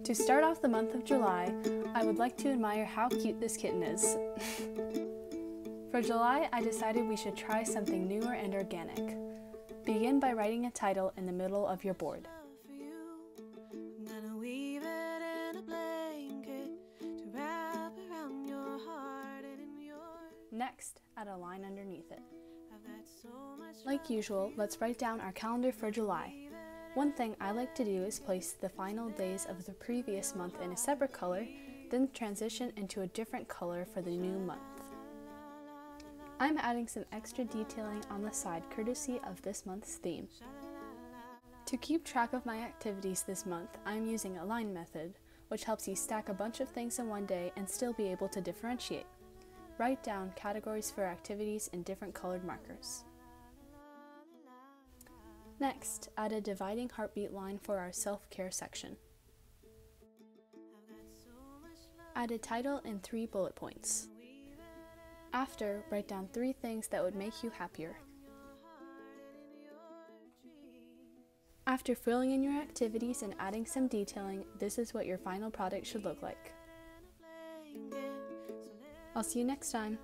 To start off the month of July, I would like to admire how cute this kitten is. For July, I decided we should try something newer and organic. Begin by writing a title in the middle of your board. Next, add a line underneath it. Like usual, let's write down our calendar for July. One thing I like to do is place the final days of the previous month in a separate color, then transition into a different color for the new month. I'm adding some extra detailing on the side courtesy of this month's theme. To keep track of my activities this month, I'm using a line method, which helps you stack a bunch of things in one day and still be able to differentiate. Write down categories for activities in different colored markers. Next, add a dividing heartbeat line for our self-care section. Add a title and 3 bullet points. After, write down 3 things that would make you happier. After filling in your activities and adding some detailing, this is what your final product should look like. I'll see you next time.